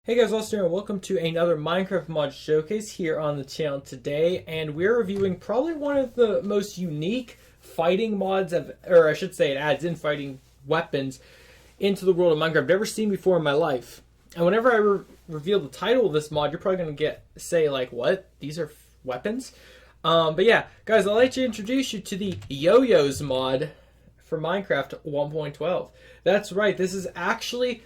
Hey guys, Austin here, and welcome to another Minecraft mod showcase here on the channel today, and we're reviewing probably one of the most unique fighting mods, or I should say it adds in fighting weapons into the world of Minecraft I've ever seen before in my life. And whenever I reveal the title of this mod, you're probably going to say like, what? These are weapons? But yeah, guys, I'd like to introduce you to the Yo-Yos mod for Minecraft 1.12. That's right, this is actually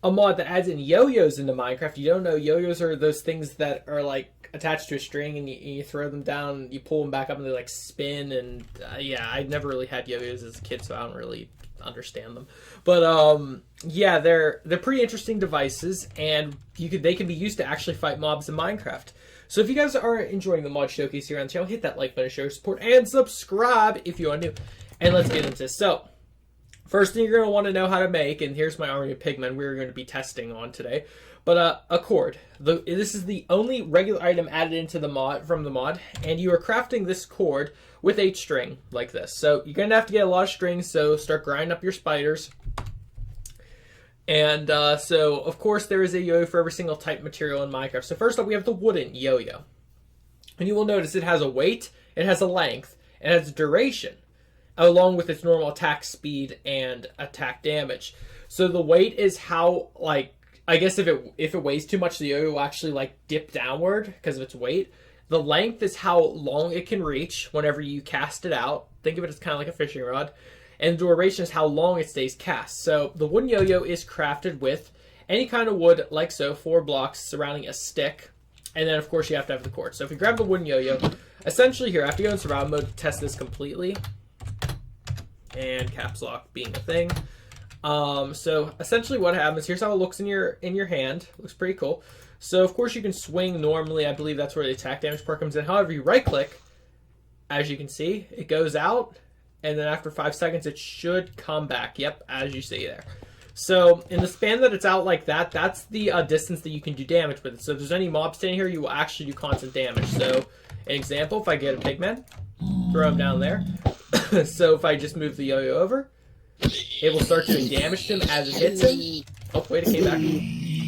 a mod that adds in yo-yos into Minecraft. You don't know, yo-yos are those things that are like attached to a string and you throw them down, you pull them back up and they like spin, and yeah, I never really had yo-yos as a kid, so I don't really understand them. But yeah, they're pretty interesting devices, and they can be used to actually fight mobs in Minecraft. So if you guys are enjoying the mod showcase here on the channel, hit that like button, show your support, and subscribe if you are new. And let's get into this. So first thing you're going to want to know how to make, and here's my army of pigmen we're going to be testing on today, but a cord. This is the only regular item added into the mod, and you are crafting this cord with 8 string like this. So you're going to have to get a lot of strings, so start grinding up your spiders. And so, of course, there is a yo-yo for every single type material in Minecraft. So first up, we have the wooden yo-yo. And you will notice it has a weight, it has a length, and it has a duration, along with its normal attack speed and attack damage. So the weight is how, like, I guess if it weighs too much, the yo-yo will actually like dip downward because of its weight. The length is how long it can reach whenever you cast it out. Think of it as kind of like a fishing rod. And the duration is how long it stays cast. So the wooden yo-yo is crafted with any kind of wood, like so, 4 blocks surrounding a stick. And then, of course, you have to have the cord. So if you grab the wooden yo-yo, essentially here, I have to go in survival mode to test this completely. And caps lock being a thing. So essentially what happens, here's how it looks in your hand. Looks pretty cool. So of course you can swing normally. I believe that's where the attack damage part comes in. However, you right click, as you can see, it goes out, and then after 5 seconds it should come back. Yep, as you see there. So in the span that it's out like that, that's the distance that you can do damage with it. So if there's any mob standing here, you will actually do constant damage. So an example, if I get a pigman, throw him down there. So if I just move the yo-yo over, it will start doing damage to him as it hits him. Oh, wait, it came back.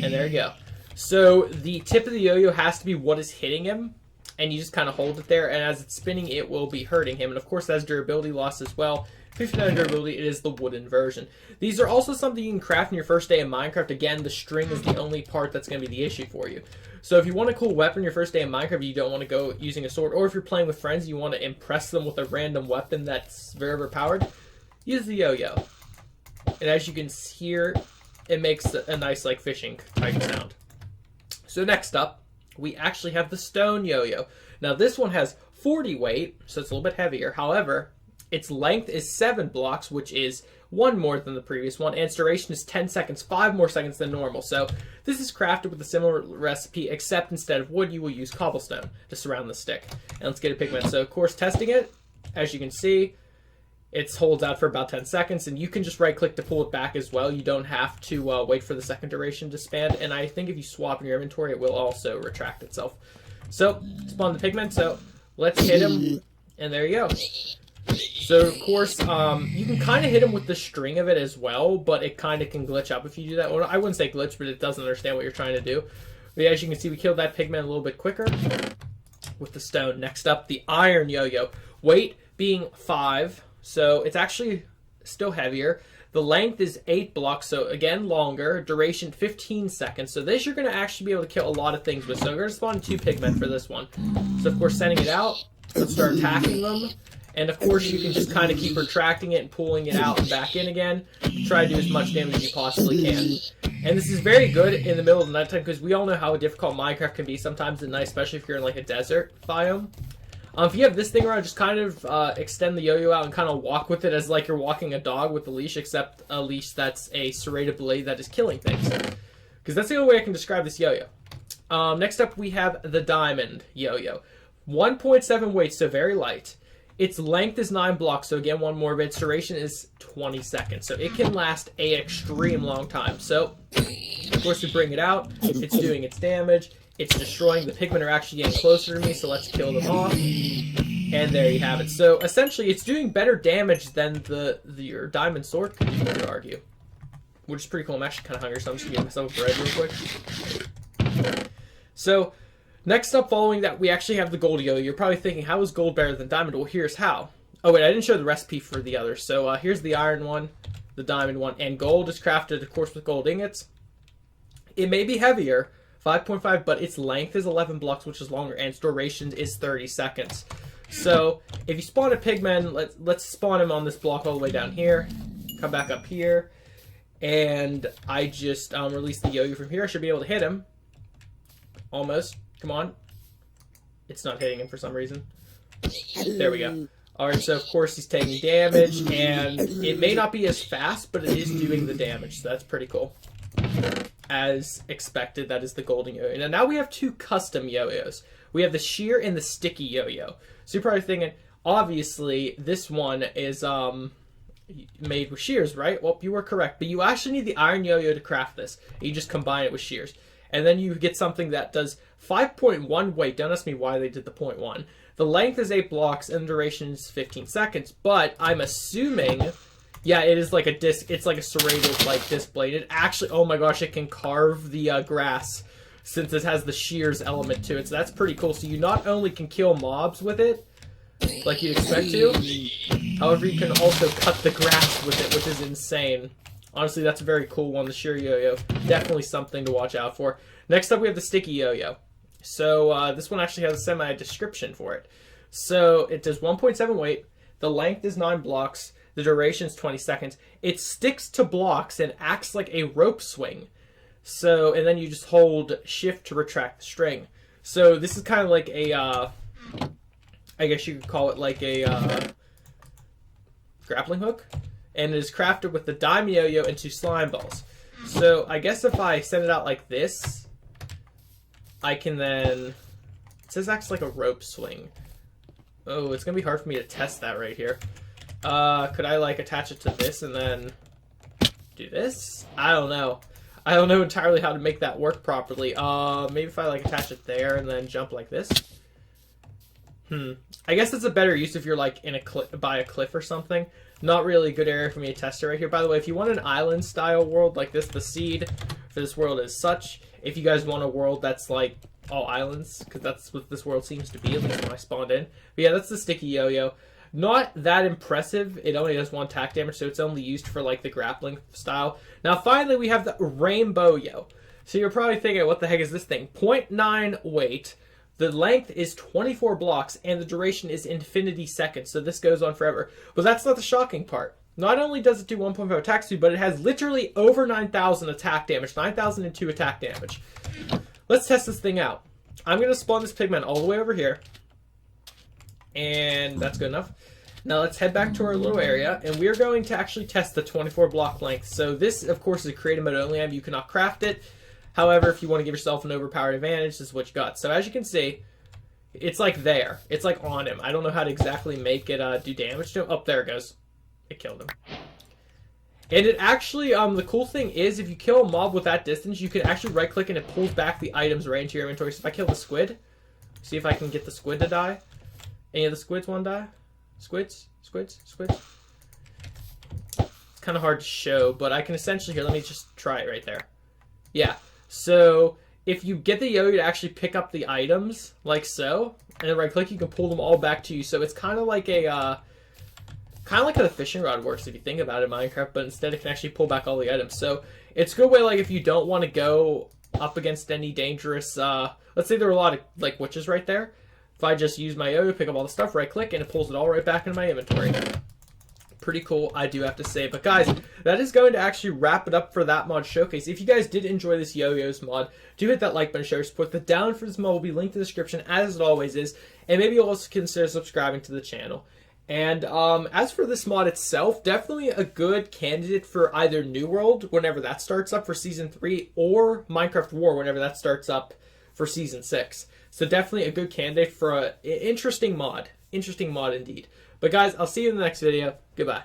And there you go. So the tip of the yo-yo has to be what is hitting him, and you just kind of hold it there, and as it's spinning, it will be hurting him. And of course, that's durability loss as well. 59 durability, it is the wooden version. These are also something you can craft in your first day in Minecraft. Again, the string is the only part that's going to be the issue for you. So if you want a cool weapon your first day in Minecraft, you don't want to go using a sword, or if you're playing with friends, you want to impress them with a random weapon that's very overpowered, use the yo-yo. And as you can hear, it makes a nice like fishing type sound. So next up, we actually have the stone yo-yo. Now this one has 40 weight, so it's a little bit heavier. However, its length is 7 blocks, which is 1 more than the previous one, and its duration is 10 seconds, 5 more seconds than normal. So this is crafted with a similar recipe, except instead of wood, you will use cobblestone to surround the stick. And let's get a pigment. So of course, testing it, as you can see, it holds out for about 10 seconds, and you can just right click to pull it back as well. You don't have to wait for the second duration to span, and I think if you swap in your inventory, it will also retract itself. So spawn the pigment, so let's hit him, and there you go. So of course, you can kind of hit him with the string of it as well, but it kind of can glitch up if you do that. Well, I wouldn't say glitch, but it doesn't understand what you're trying to do. But as you can see, we killed that pigman a little bit quicker with the stone. Next up, the iron yo-yo. Weight being 5, so it's actually still heavier. The length is 8 blocks, so again, longer. Duration 15 seconds. So this you're going to actually be able to kill a lot of things with. So we're going to spawn 2 pigmen for this one. So of course, sending it out, let's start attacking them. And of course, you can just kind of keep retracting it and pulling it out and back in again. Try to do as much damage as you possibly can. And this is very good in the middle of the nighttime, because we all know how difficult Minecraft can be sometimes at night, especially if you're in like a desert biome. If you have this thing around, just kind of extend the yo-yo out and kind of walk with it as like you're walking a dog with a leash, except a leash that's a serrated blade that is killing things. Because that's the only way I can describe this yo-yo. Next up, we have the diamond yo-yo. 1.7 weight, so very light. Its length is 9 blocks, so again, 1 more of its duration is 20 seconds. So it can last an extreme long time. So, of course, we bring it out. It's doing its damage. It's destroying. The pigmen are actually getting closer to me, so let's kill them off. And there you have it. So, essentially, it's doing better damage than your diamond sword could do, you could argue. which is pretty cool. I'm actually kind of hungry, so I'm just going to get myself a bread real quick. So, next up, following that, we actually have the gold yo-yo. You're probably thinking, how is gold better than diamond? Well, here's how. Oh, wait, I didn't show the recipe for the others. So, here's the iron one, the diamond one, and gold is crafted, of course, with gold ingots. It may be heavier, 5.5, but its length is 11 blocks, which is longer, and its duration is 30 seconds. So, if you spawn a pigman, let's spawn him on this block all the way down here. Come back up here. And I just release the yo-yo from here. I should be able to hit him. Almost. Come on. It's not hitting him for some reason. There we go. Alright, so of course he's taking damage, and it may not be as fast, but it is doing the damage, so that's pretty cool. As expected, that is the golden yo-yo. And now we have two custom yo-yos. We have the sheer and the sticky yo-yo. So you're probably thinking, obviously, this one is made with shears, right? Well, you were correct. But you actually need the iron yo-yo to craft this. You just combine it with shears. And then you get something that does 5.1 weight. Don't ask me why they did the 0.1. The length is 8 blocks and the duration is 15 seconds. But I'm assuming, yeah, it is like a disc. It's like a serrated like disc blade. It actually, oh my gosh, it can carve the grass since it has the shears element to it. So that's pretty cool. So you not only can kill mobs with it, like you'd expect to, however, you can also cut the grass with it, which is insane. Honestly, that's a very cool one, the sheer yo-yo. Definitely something to watch out for. Next up, we have the sticky yo-yo. So this one actually has a semi-description for it. So it does 1.7 weight. The length is 9 blocks. The duration is 20 seconds. It sticks to blocks and acts like a rope swing. So, and then you just hold shift to retract the string. So this is kind of like a, I guess you could call it like a grappling hook. And it is crafted with the dime yo-yo and 2 slime balls. So I guess if I send it out like this, I can then, it says acts like a rope swing. Oh, it's going to be hard for me to test that right here. Could I like attach it to this and then do this? I don't know. I don't know entirely how to make that work properly. Maybe if I like attach it there and then jump like this. I guess it's a better use if you're like in by a cliff or something. Not really a good area for me to test it right here. By the way, if you want an island style world like this, the seed for this world is such. If you guys want a world that's like all islands, because that's what this world seems to be, at least when I spawned in. But yeah, that's the sticky yo-yo. Not that impressive. It only does 1 attack damage, so it's only used for like the grappling style. Now finally we have the rainbow yo. So you're probably thinking, what the heck is this thing? 0.9 weight. The length is 24 blocks, and the duration is infinity seconds, so this goes on forever. But that's not the shocking part. Not only does it do 1.5 attack speed, but it has literally over 9,000 attack damage. 9,002 attack damage. Let's test this thing out. I'm going to spawn this pigman all the way over here. And that's good enough. Now let's head back to our little area, and we're going to actually test the 24 block length. So this, of course, is a creative mode only item. You cannot craft it. However, if you want to give yourself an overpowered advantage, this is what you got. So as you can see, it's like there. It's like on him. I don't know how to exactly make it do damage to him. Oh, there it goes. It killed him. And it actually, the cool thing is, if you kill a mob with that distance, you can actually right-click and it pulls back the items right into your inventory. So if I kill the squid, see if I can get the squid to die. Any of the squids want to die? Squids? Squids? Squids? It's kind of hard to show, but I can essentially, here, let me just try it right there. Yeah. So if you get the yo-yo to actually pick up the items, like so, and then right-click, you can pull them all back to you. So it's kind of like a, kind of like how the fishing rod works if you think about it in Minecraft, but instead it can actually pull back all the items. So it's a good way, like, if you don't want to go up against any dangerous, let's say there were a lot of, like, witches right there. If I just use my yo-yo, pick up all the stuff, right-click, and it pulls it all right back into my inventory. Pretty cool, I do have to say. But guys, that is going to actually wrap it up for that mod showcase. If you guys did enjoy this Yo-Yos mod, do hit that like button, show your support. The down for this mod will be linked in the description, as it always is. And maybe you'll also consider subscribing to the channel. And as for this mod itself, definitely a good candidate for either New World, whenever that starts up for Season 3, or Minecraft War, whenever that starts up for Season 6. So definitely a good candidate for an interesting mod. Interesting mod indeed. But guys, I'll see you in the next video. Goodbye.